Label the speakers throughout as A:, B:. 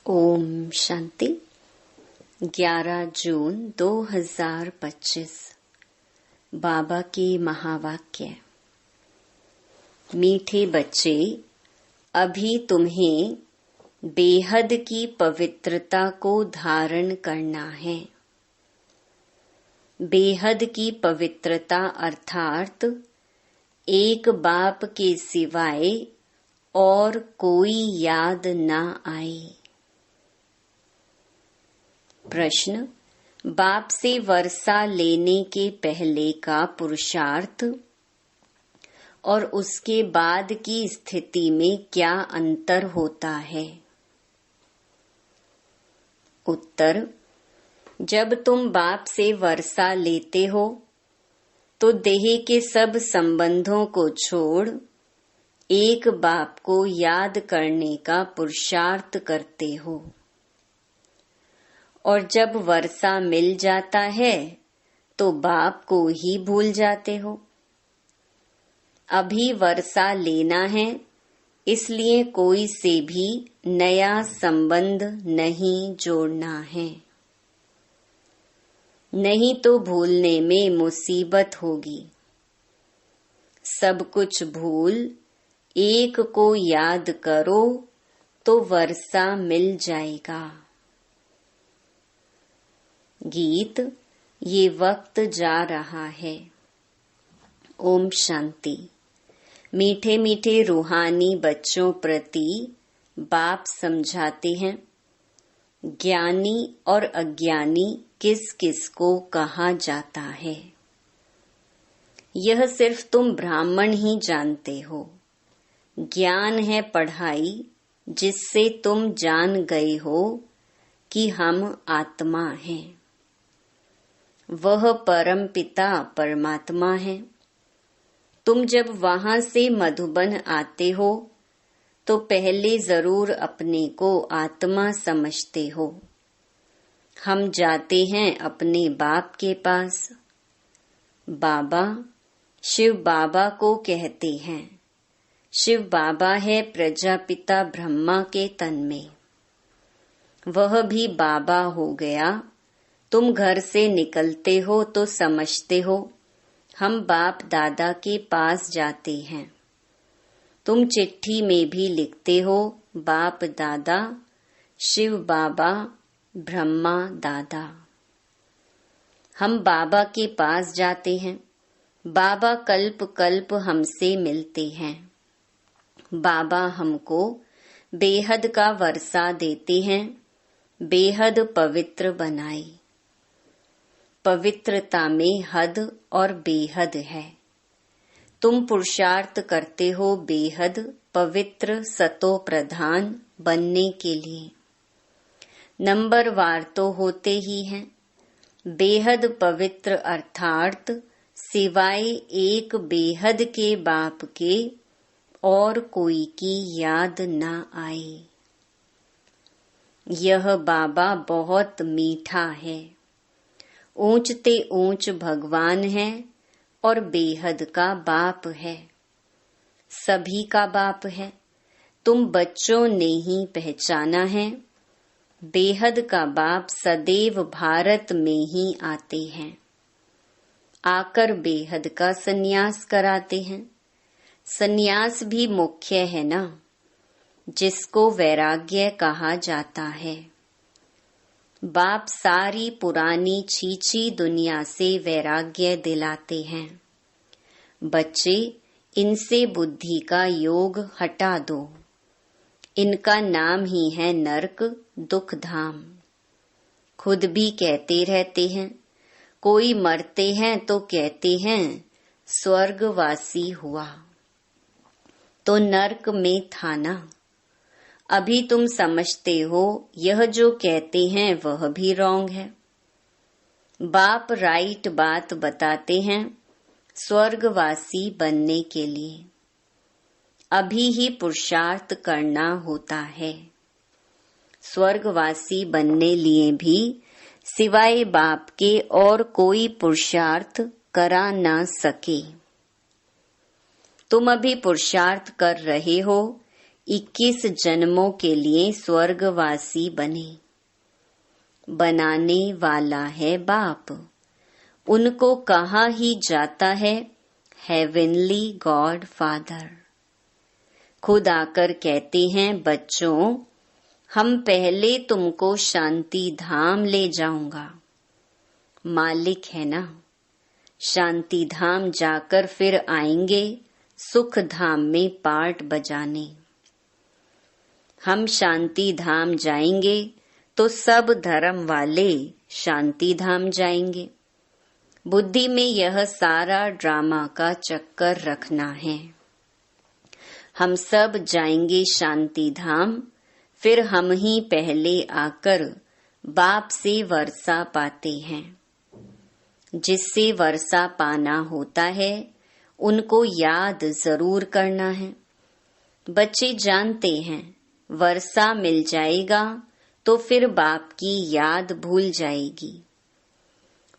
A: ओम शांति। 11 जून 2025 बाबा के महावाक्य। मीठे बच्चे, अभी तुम्हें बेहद की पवित्रता को धारण करना है। बेहद की पवित्रता अर्थात एक बाप के सिवाय और कोई याद ना आए। प्रश्न: बाप से वर्षा लेने के पहले का पुरुषार्थ और उसके बाद की स्थिति में क्या अंतर होता है? उत्तर: जब तुम बाप से वर्षा लेते हो तो देह के सब संबंधों को छोड़ एक बाप को याद करने का पुरुषार्थ करते हो, और जब वर्षा मिल जाता है तो बाप को ही भूल जाते हो। अभी वर्षा लेना है, इसलिए कोई से भी नया संबंध नहीं जोड़ना है, नहीं तो भूलने में मुसीबत होगी। सब कुछ भूल एक को याद करो तो वर्षा मिल जाएगा। गीत। ये वक्त जा रहा है। ओम शांति। मीठे मीठे रूहानी बच्चों प्रति बाप समझाते हैं, ज्ञानी और अज्ञानी किस किस को कहा जाता है। यह सिर्फ तुम ब्राह्मण ही जानते हो। ज्ञान है पढ़ाई जिससे तुम जान गए हो कि हम आत्मा हैं। वह परम पिता परमात्मा है। तुम जब वहां से मधुबन आते हो तो पहले जरूर अपने को आत्मा समझते हो। हम जाते हैं अपने बाप के पास। बाबा शिव बाबा को कहते हैं। शिव बाबा है प्रजापिता ब्रह्मा के तन में। वह भी बाबा हो गया। तुम घर से निकलते हो तो समझते हो हम बाप दादा के पास जाते हैं। तुम चिट्ठी में भी लिखते हो बाप दादा, शिव बाबा, ब्रह्मा दादा। हम बाबा के पास जाते हैं। बाबा कल्प कल्प हमसे मिलते हैं। बाबा हमको बेहद का वर्षा देते हैं, बेहद पवित्र बनाए। पवित्रता में हद और बेहद है। तुम पुरुषार्थ करते हो बेहद पवित्र सतो प्रधान बनने के लिए। नंबरवार तो होते ही हैं। बेहद पवित्र अर्थात सिवाय एक बेहद के बाप के और कोई की याद न आए। यह बाबा बहुत मीठा है। ऊंचते ऊंच भगवान है और बेहद का बाप है। सभी का बाप है। तुम बच्चों ने ही पहचाना है। बेहद का बाप सदैव भारत में ही आते हैं। आकर बेहद का सन्यास कराते हैं। सन्यास भी मुख्य है ना, जिसको वैराग्य कहा जाता है। बाप सारी पुरानी छीछी दुनिया से वैराग्य दिलाते हैं। बच्चे, इनसे बुद्धि का योग हटा दो। इनका नाम ही है नरक, दुख धाम। खुद भी कहते रहते हैं। कोई मरते हैं तो कहते हैं स्वर्गवासी हुआ, तो नरक में था ना। अभी तुम समझते हो यह जो कहते हैं वह भी रॉन्ग है। बाप राइट बात बताते हैं स्वर्गवासी बनने के लिए। अभी ही पुरुषार्थ करना होता है। स्वर्गवासी बनने लिए भी सिवाय बाप के और कोई पुरुषार्थ करा ना सके। तुम अभी पुरुषार्थ कर रहे हो 21 जन्मों के लिए स्वर्गवासी बने। बनाने वाला है बाप, उनको कहा ही जाता है हेवनली गॉड फादर। खुद आकर कहते हैं, बच्चों हम पहले तुमको शांति धाम ले जाऊंगा। मालिक है ना, शांति धाम जाकर फिर आएंगे सुख धाम में पार्ट बजाने। हम शांति धाम जाएंगे तो सब धर्म वाले शांति धाम जाएंगे। बुद्धि में यह सारा ड्रामा का चक्कर रखना है। हम सब जाएंगे शांति धाम, फिर हम ही पहले आकर बाप से वर्षा पाते हैं। जिससे वर्षा पाना होता है उनको याद जरूर करना है। बच्चे जानते हैं वर्षा मिल जाएगा तो फिर बाप की याद भूल जाएगी।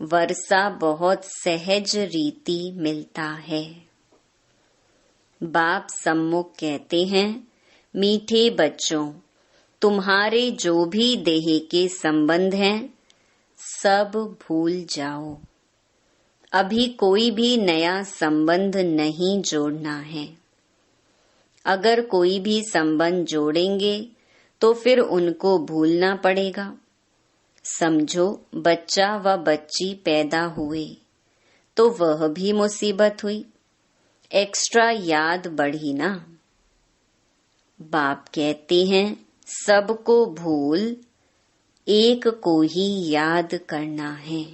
A: वर्षा बहुत सहज रीति मिलता है। बाप सम्मुख कहते हैं, मीठे बच्चों तुम्हारे जो भी देह के संबंध हैं सब भूल जाओ। अभी कोई भी नया संबंध नहीं जोड़ना है। अगर कोई भी संबंध जोड़ेंगे तो फिर उनको भूलना पड़ेगा। समझो बच्चा व बच्ची पैदा हुए तो वह भी मुसीबत हुई, एक्स्ट्रा याद बढ़ी ना। बाप कहते हैं सबको भूल एक को ही याद करना है।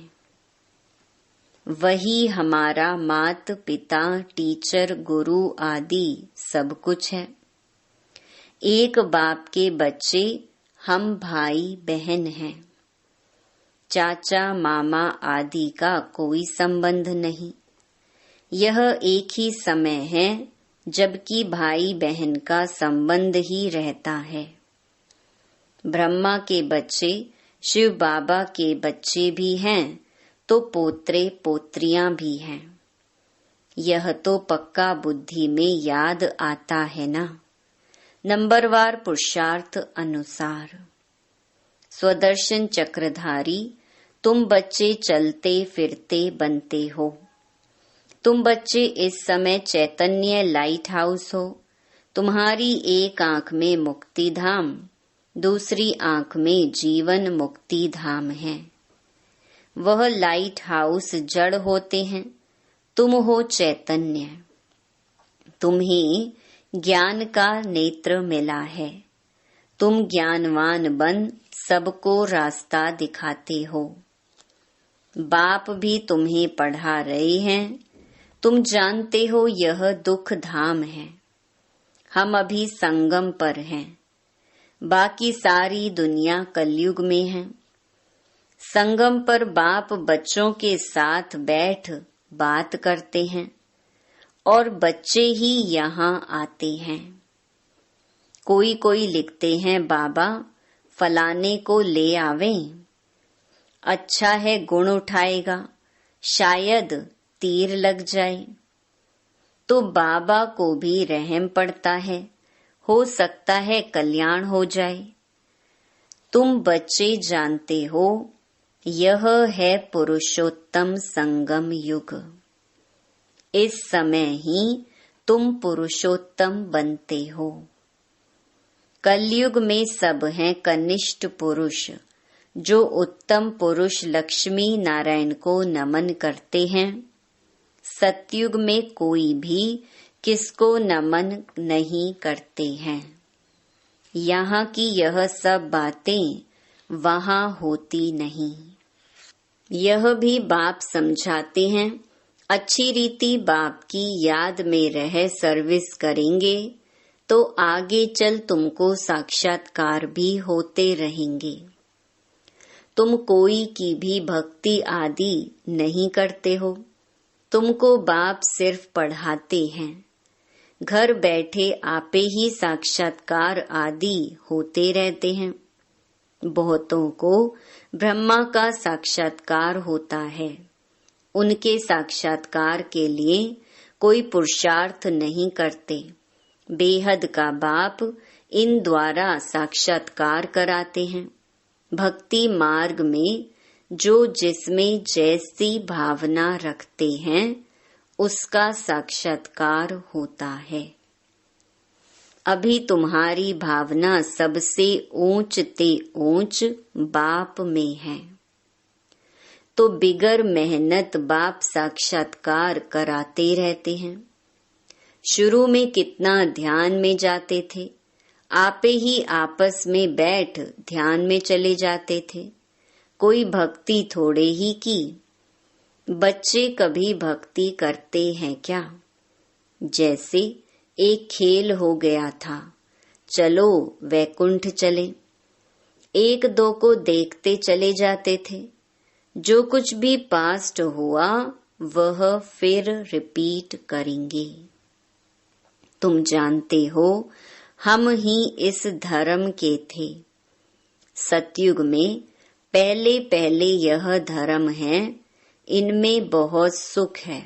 A: वही हमारा माता पिता टीचर गुरु आदि सब कुछ है। एक बाप के बच्चे हम भाई बहन हैं। चाचा मामा आदि का कोई संबंध नहीं। यह एक ही समय है जबकि भाई बहन का संबंध ही रहता है। ब्रह्मा के बच्चे शिव बाबा के बच्चे भी हैं तो पोत्रे पोत्रियां भी हैं। यह तो पक्का बुद्धि में याद आता है ना। नंबरवार पुरुषार्थ अनुसार। स्वदर्शन चक्रधारी तुम बच्चे चलते फिरते बनते हो। तुम बच्चे इस समय चैतन्य लाइट हाउस हो। तुम्हारी एक आंख में मुक्ति धाम, दूसरी आंख में जीवन मुक्ति धाम है। वह लाइट हाउस जड़ होते हैं, तुम हो चैतन्य। तुम्हें ज्ञान का नेत्र मिला है। तुम ज्ञानवान बन सबको रास्ता दिखाते हो। बाप भी तुम्हें पढ़ा रहे हैं। तुम जानते हो यह दुख धाम है। हम अभी संगम पर हैं। बाकी सारी दुनिया कलयुग में है। संगम पर बाप बच्चों के साथ बैठ बात करते हैं और बच्चे ही यहाँ आते हैं। कोई कोई लिखते हैं बाबा फलाने को ले आवें। अच्छा है गुण उठाएगा, शायद तीर लग जाए। तो बाबा को भी रहम पड़ता है, हो सकता है कल्याण हो जाए। तुम बच्चे जानते हो यह है पुरुषोत्तम संगम युग। इस समय ही तुम पुरुषोत्तम बनते हो। कलयुग में सब हैं कनिष्ठ पुरुष, जो उत्तम पुरुष लक्ष्मी नारायण को नमन करते हैं। सतयुग में कोई भी किसको नमन नहीं करते हैं। यहाँ की यह सब बातें वहाँ होती नहीं। यह भी बाप समझाते हैं, अच्छी रीति बाप की याद में रह सर्विस करेंगे तो आगे चल तुमको साक्षात्कार भी होते रहेंगे। तुम कोई की भी भक्ति आदि नहीं करते हो। तुमको बाप सिर्फ पढ़ाते हैं। घर बैठे आपे ही साक्षात्कार आदि होते रहते हैं। बहुतों को ब्रह्मा का साक्षात्कार होता है। उनके साक्षात्कार के लिए कोई पुरुषार्थ नहीं करते। बेहद का बाप इन द्वारा साक्षात्कार कराते हैं। भक्ति मार्ग में जो जिसमें जैसी भावना रखते हैं उसका साक्षात्कार होता है। अभी तुम्हारी भावना सबसे ऊंच ते ऊंच बाप में है, तो बिगर मेहनत बाप साक्षात्कार कराते रहते हैं। शुरू में कितना ध्यान में जाते थे, आपे ही आपस में बैठ ध्यान में चले जाते थे। कोई भक्ति थोड़े ही की। बच्चे कभी भक्ति करते हैं क्या? जैसे एक खेल हो गया था, चलो वैकुंठ चले। एक दो को देखते चले जाते थे। जो कुछ भी पास्ट हुआ वह फिर रिपीट करेंगे। तुम जानते हो हम ही इस धर्म के थे। सतयुग में पहले पहले यह धर्म है, इनमें बहुत सुख है।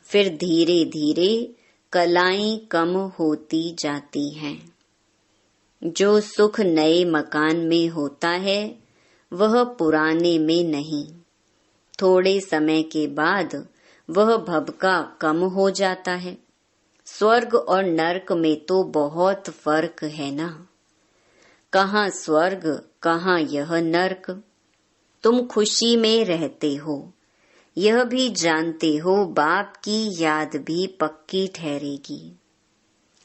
A: फिर धीरे धीरे कलाएं कम होती जाती हैं। जो सुख नए मकान में होता है वह पुराने में नहीं। थोड़े समय के बाद वह भभका कम हो जाता है। स्वर्ग और नरक में तो बहुत फर्क है ना। कहाँ स्वर्ग, कहाँ यह नरक। तुम खुशी में रहते हो, यह भी जानते हो बाप की याद भी पक्की ठहरेगी।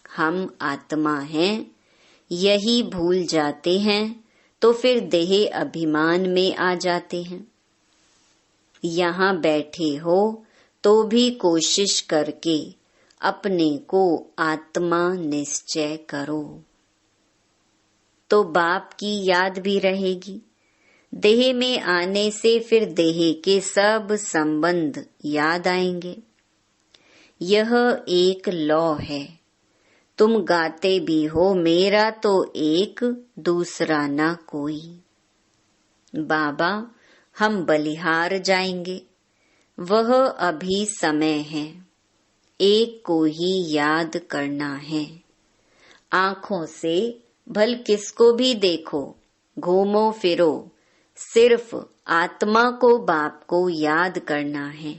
A: हम आत्मा हैं, यही भूल जाते हैं तो फिर देह अभिमान में आ जाते हैं। यहाँ बैठे हो तो भी कोशिश करके अपने को आत्मा निश्चय करो, तो बाप की याद भी रहेगी। देह में आने से फिर देह के सब संबंध याद आएंगे। यह एक लॉ है। तुम गाते भी हो मेरा तो एक, दूसरा ना कोई। बाबा हम बलिहार जाएंगे, वह अभी समय है। एक को ही याद करना है। आँखों से भल किसको भी देखो, घूमो फिरो, सिर्फ आत्मा को बाप को याद करना है।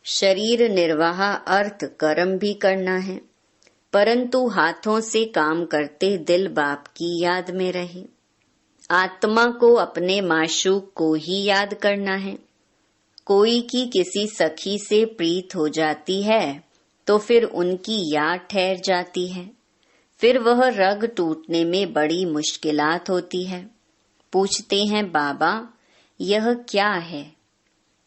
A: शरीर निर्वाह अर्थ कर्म भी करना है, परंतु हाथों से काम करते दिल बाप की याद में रहे। आत्मा को अपने माशूक को ही याद करना है। कोई की किसी सखी से प्रीत हो जाती है तो फिर उनकी याद ठहर जाती है। फिर वह रग टूटने में बड़ी मुश्किलात होती है। पूछते हैं बाबा यह क्या है?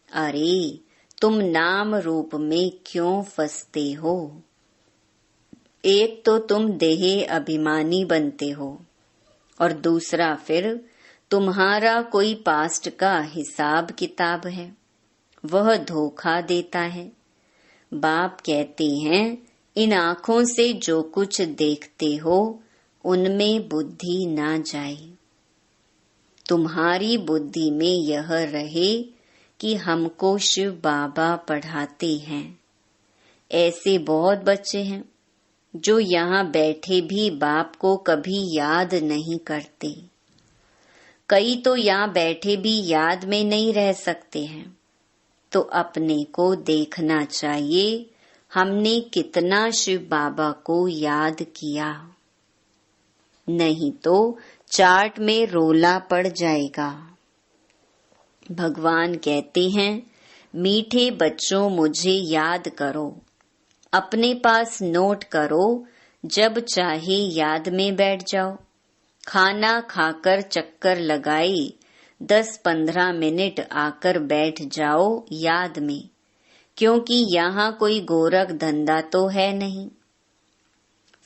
A: अरे तुम नाम रूप में क्यों फंसते हो? एक तो तुम देह अभिमानी बनते हो और दूसरा फिर तुम्हारा कोई पास्ट का हिसाब किताब है, वह धोखा देता है। बाप कहते हैं इन आँखों से जो कुछ देखते हो उनमें बुद्धि ना जाए। तुम्हारी बुद्धि में यह रहे कि हमको शिव बाबा पढ़ाते हैं। ऐसे बहुत बच्चे हैं जो यहाँ बैठे भी बाप को कभी याद नहीं करते। कई तो यहाँ बैठे भी याद में नहीं रह सकते हैं। तो अपने को देखना चाहिए हमने कितना शिव बाबा को याद किया। नहीं तो चार्ट में रोला पड़ जाएगा। भगवान कहते हैं मीठे बच्चों मुझे याद करो, अपने पास नोट करो, जब चाहे याद में बैठ जाओ। खाना खाकर चक्कर लगाई 10-15 मिनट आकर बैठ जाओ याद में, क्योंकि यहाँ कोई गोरख धंधा तो है नहीं।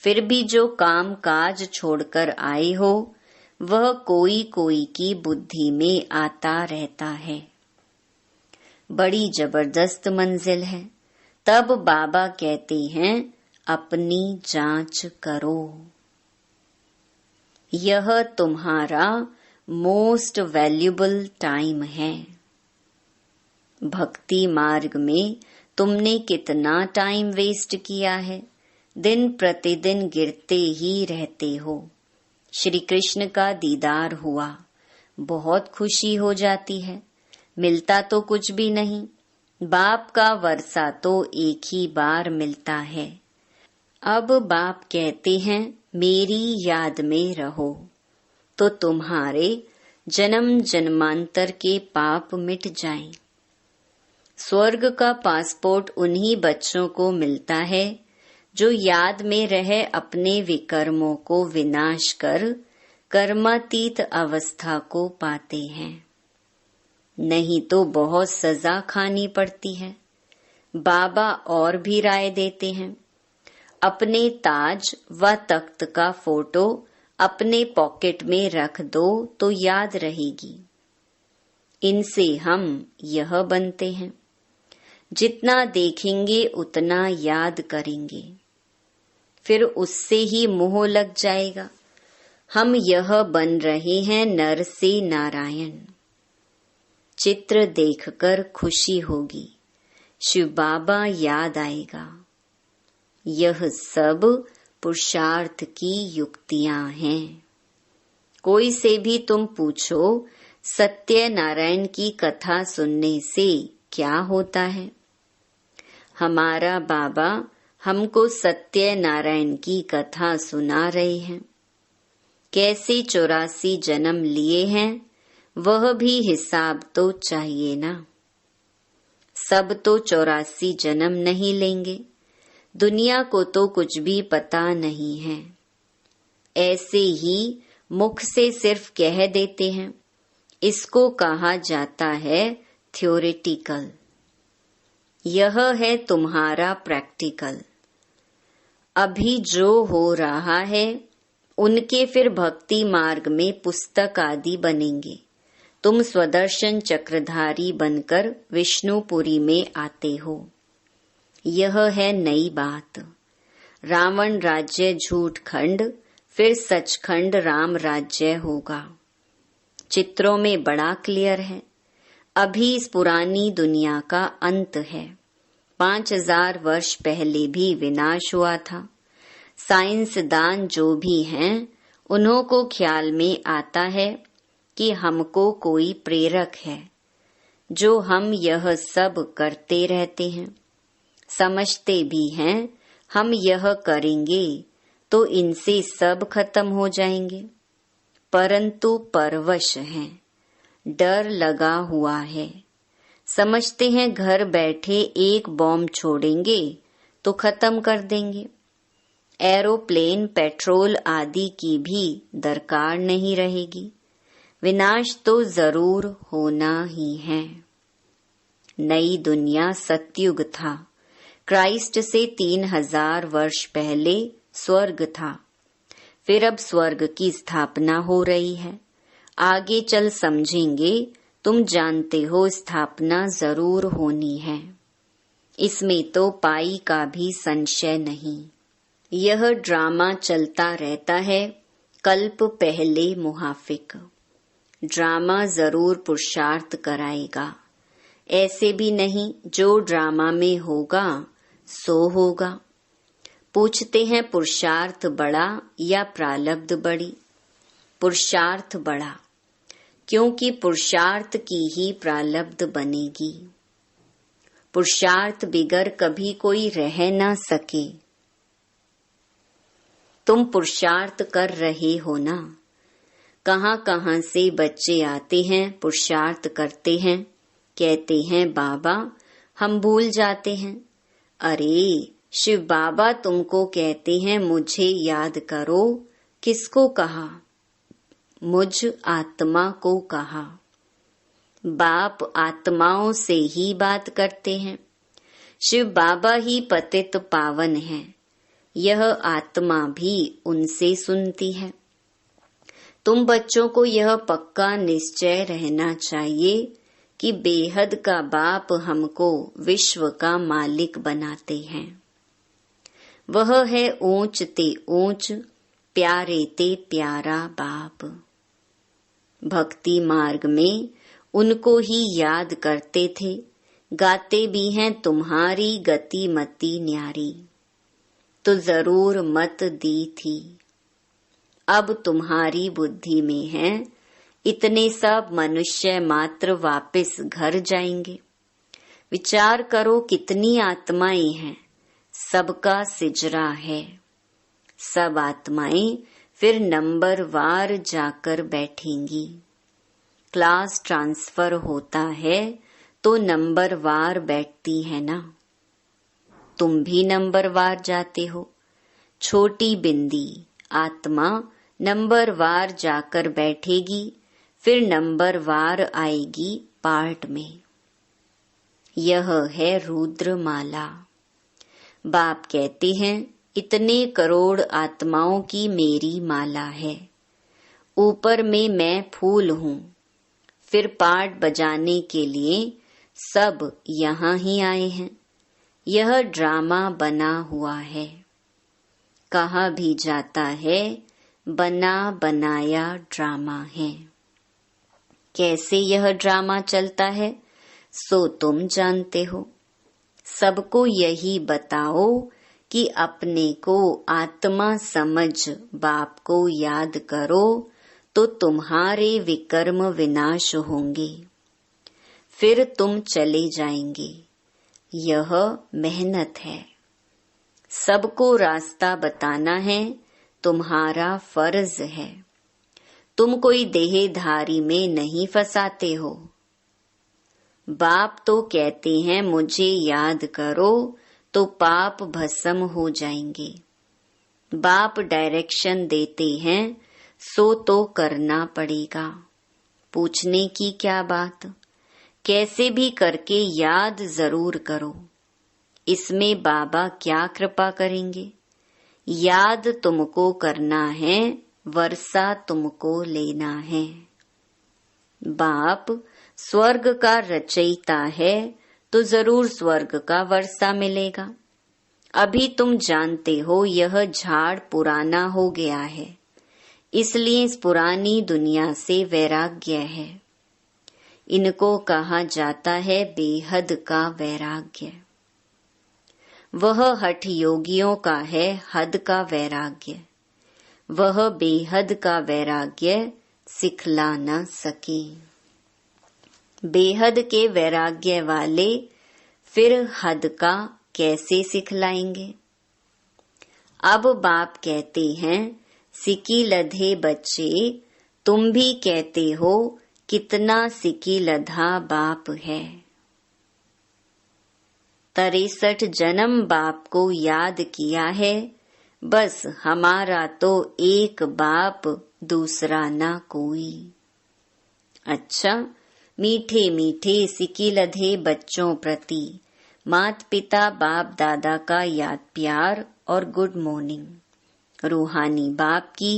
A: फिर भी जो काम काज छोड़कर आए हो वह कोई कोई की बुद्धि में आता रहता है। बड़ी जबरदस्त मंजिल है। तब बाबा कहते हैं अपनी जांच करो। यह तुम्हारा मोस्ट वैल्यूबल टाइम है। भक्ति मार्ग में तुमने कितना टाइम वेस्ट किया है, दिन प्रतिदिन गिरते ही रहते हो। श्री कृष्ण का दीदार हुआ, बहुत खुशी हो जाती है। मिलता तो कुछ भी नहीं, बाप का वर्षा तो एक ही बार मिलता है। अब बाप कहते हैं मेरी याद में रहो, तो तुम्हारे जन्म जन्मांतर के पाप मिट जाएं। स्वर्ग का पासपोर्ट उन्हीं बच्चों को मिलता है जो याद में रह अपने विकर्मों को विनाश कर कर्मातीत अवस्था को पाते हैं। नहीं तो बहुत सजा खानी पड़ती है। बाबा और भी राय देते हैं, अपने ताज व तख्त का फोटो अपने पॉकेट में रख दो तो याद रहेगी। इनसे हम यह बनते हैं, जितना देखेंगे उतना याद करेंगे, फिर उससे ही मोह लग जाएगा। हम यह बन रहे हैं नर से नारायण। चित्र देखकर खुशी होगी, शिव बाबा याद आएगा। यह सब पुरुषार्थ की युक्तियां हैं। कोई से भी तुम पूछो सत्यनारायण की कथा सुनने से क्या होता है? हमारा बाबा हमको सत्यनारायण की कथा सुना रहे हैं। कैसे 84 जन्म लिए हैं, वह भी हिसाब तो चाहिए ना। सब तो 84 जन्म नहीं लेंगे। दुनिया को तो कुछ भी पता नहीं है। ऐसे ही मुख से सिर्फ कह देते हैं। इसको कहा जाता है थ्योरेटिकल। यह है तुम्हारा प्रैक्टिकल। अभी जो हो रहा है उनके फिर भक्ति मार्ग में पुस्तक आदि बनेंगे। तुम स्वदर्शन चक्रधारी बनकर विष्णुपुरी में आते हो। यह है नई बात। रावण राज्य झूठ खंड, फिर सचखंड राम राज्य होगा। चित्रों में बड़ा क्लियर है। अभी इस पुरानी दुनिया का अंत है। 5000 वर्ष पहले भी विनाश हुआ था। साइंसदान जो भी हैं, उन्हों को ख्याल में आता है कि हमको कोई प्रेरक है, जो हम यह सब करते रहते हैं। समझते भी हैं हम यह करेंगे तो इनसे सब खत्म हो जाएंगे, परंतु परवश हैं, डर लगा हुआ है। समझते हैं घर बैठे एक बॉम्ब छोड़ेंगे तो खत्म कर देंगे। एरोप्लेन, पेट्रोल आदि की भी दरकार नहीं रहेगी। विनाश तो जरूर होना ही है। नई दुनिया सतयुग था। क्राइस्ट से 3000 वर्ष पहले स्वर्ग था। फिर अब स्वर्ग की स्थापना हो रही है। आगे चल समझेंगे। तुम जानते हो स्थापना जरूर होनी है। इसमें तो पाई का भी संशय नहीं। यह ड्रामा चलता रहता है कल्प पहले मुहाफिक। ड्रामा जरूर पुरुषार्थ कराएगा। ऐसे भी नहीं जो ड्रामा में होगा सो होगा। पूछते हैं पुरुषार्थ बड़ा या प्रारब्ध बड़ी? पुरुषार्थ बड़ा, क्योंकि पुरुषार्थ की ही प्रारब्ध बनेगी। पुरुषार्थ बिगर कभी कोई रह ना सके। तुम पुरुषार्थ कर रहे हो ना। कहां कहां से बच्चे आते हैं, पुरुषार्थ करते हैं, कहते हैं बाबा हम भूल जाते हैं। अरे शिव बाबा तुमको कहते हैं मुझे याद करो। किसको कहा? मुझ आत्मा को कहा। बाप आत्माओं से ही बात करते हैं। शिव बाबा ही पतित पावन है। यह आत्मा भी उनसे सुनती है। तुम बच्चों को यह पक्का निश्चय रहना चाहिए कि बेहद का बाप हमको विश्व का मालिक बनाते हैं। वह है ऊंच ते ऊंच, प्यारे ते प्यारा बाप। भक्ति मार्ग में उनको ही याद करते थे। गाते भी हैं तुम्हारी गति मति न्यारी। तो जरूर मत दी थी। अब तुम्हारी बुद्धि में है इतने सब मनुष्य मात्र वापस घर जाएंगे। विचार करो कितनी आत्माएं हैं, सबका सिजरा है। सब आत्माएं फिर नंबर वार जाकर बैठेंगी। क्लास ट्रांसफर होता है तो नंबर वार बैठती है ना। तुम भी नंबर वार जाते हो। छोटी बिंदी आत्मा नंबर वार जाकर बैठेगी, फिर नंबर वार आएगी पार्ट में। यह है रुद्रमाला। बाप कहते हैं इतने करोड़ आत्माओं की मेरी माला है। ऊपर में मैं फूल हूँ। फिर पार्ट बजाने के लिए सब यहाँ ही आए हैं। यह ड्रामा बना हुआ है। कहा भी जाता है बना बनाया ड्रामा है। कैसे यह ड्रामा चलता है सो तुम जानते हो। सबको यही बताओ कि अपने को आत्मा समझ बाप को याद करो तो तुम्हारे विकर्म विनाश होंगे। फिर तुम चले जाएंगे। यह मेहनत है। सबको रास्ता बताना है, तुम्हारा फर्ज है। तुम कोई देहधारी में नहीं फंसाते हो। बाप तो कहते हैं मुझे याद करो तो पाप भस्म हो जाएंगे। बाप डायरेक्शन देते हैं सो तो करना पड़ेगा। पूछने की क्या बात। कैसे भी करके याद जरूर करो। इसमें बाबा क्या कृपा करेंगे। याद तुमको करना है, वर्षा तुमको लेना है। बाप स्वर्ग का रचयिता है तो जरूर स्वर्ग का वर्षा मिलेगा। अभी तुम जानते हो यह झाड़ पुराना हो गया है, इसलिए इस पुरानी दुनिया से वैराग्य है। इनको कहा जाता है बेहद का वैराग्य। वह हठ योगियों का है हद का वैराग्य। वह बेहद का वैराग्य सिखला न सके। बेहद के वैराग्य वाले फिर हद का कैसे सिखलाएंगे। अब बाप कहते हैं सिकी लधे बच्चे, तुम भी कहते हो कितना सिकी लधा बाप है। 63 जन्म बाप को याद किया है, बस हमारा तो एक बाप दूसरा ना कोई। अच्छा, मीठे मीठे सिकी लधे बच्चों प्रति मात पिता बाप दादा का याद प्यार और गुड मॉर्निंग। रूहानी बाप की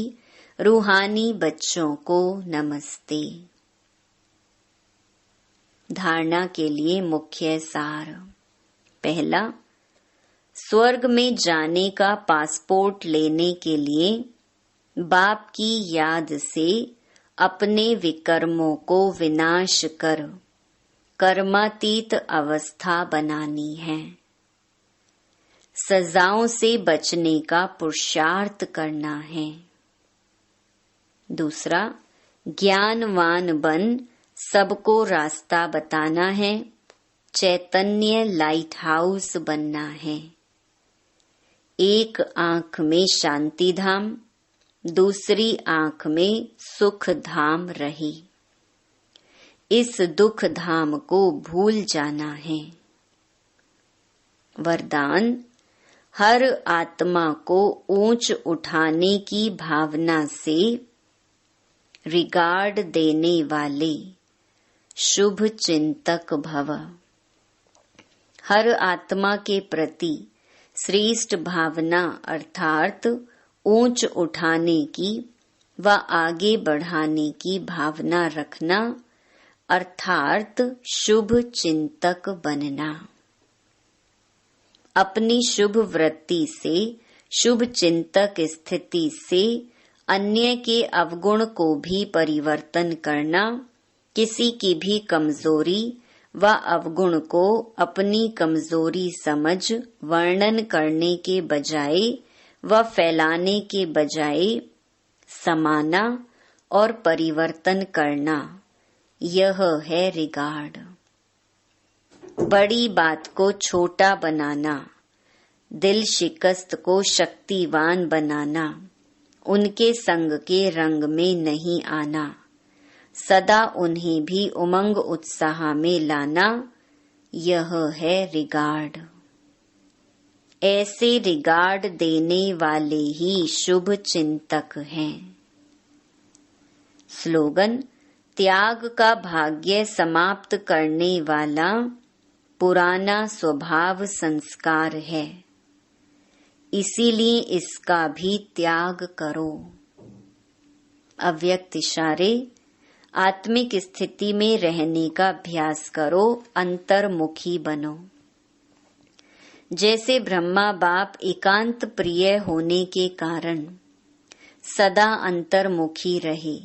A: रूहानी बच्चों को नमस्ते। धारणा के लिए मुख्य सार। पहला, स्वर्ग में जाने का पासपोर्ट लेने के लिए बाप की याद से अपने विकर्मों को विनाश कर कर्मातीत अवस्था बनानी है। सजाओं से बचने का पुरुषार्थ करना है। दूसरा, ज्ञानवान बन सबको रास्ता बताना है। चैतन्य लाइट हाउस बनना है। एक आंख में शांति धाम, दूसरी आंख में सुख धाम रही। इस दुख धाम को भूल जाना है। वरदान, हर आत्मा को ऊंच उठाने की भावना से रिगार्ड देने वाले शुभ चिंतक भव। हर आत्मा के प्रति श्रेष्ठ भावना अर्थात ऊंच उठाने की व आगे बढ़ाने की भावना रखना अर्थात शुभ चिंतक बनना। अपनी शुभ वृत्ति से शुभ चिंतक स्थिति से अन्य के अवगुण को भी परिवर्तन करना, किसी की भी कमजोरी व अवगुण को अपनी कमजोरी समझ वर्णन करने के बजाय व फैलाने के बजाय समाना और परिवर्तन करना, यह है रिगार्ड। बड़ी बात को छोटा बनाना, दिल शिकस्त को शक्तिवान बनाना, उनके संग के रंग में नहीं आना, सदा उन्हें भी उमंग उत्साह में लाना, यह है रिगार्ड। ऐसे रिगार्ड देने वाले ही शुभ चिंतक हैं। स्लोगन: त्याग का भाग्य समाप्त करने वाला पुराना स्वभाव संस्कार है, इसीलिए इसका भी त्याग करो। अव्यक्त इशारे: आत्मिक स्थिति में रहने का अभ्यास करो, अंतर्मुखी बनो। जैसे ब्रह्मा बाप एकांत प्रिय होने के कारण सदा अंतर्मुखी रहे,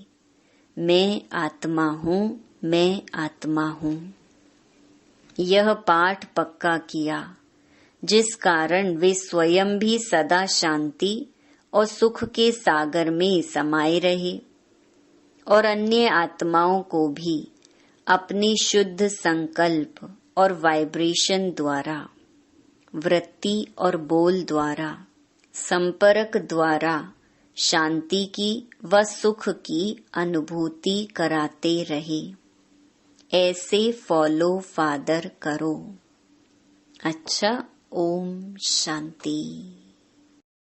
A: मैं आत्मा हूँ, मैं आत्मा हूँ। यह पाठ पक्का किया, जिस कारण वे स्वयं भी सदा शांति और सुख के सागर में समाये रहे और अन्य आत्माओं को भी अपने शुद्ध संकल्प और वाइब्रेशन द्वारा, वृत्ति और बोल द्वारा, संपर्क द्वारा शांति की व सुख की अनुभूति कराते रहे। ऐसे फॉलो फादर करो। अच्छा, ओम शांति।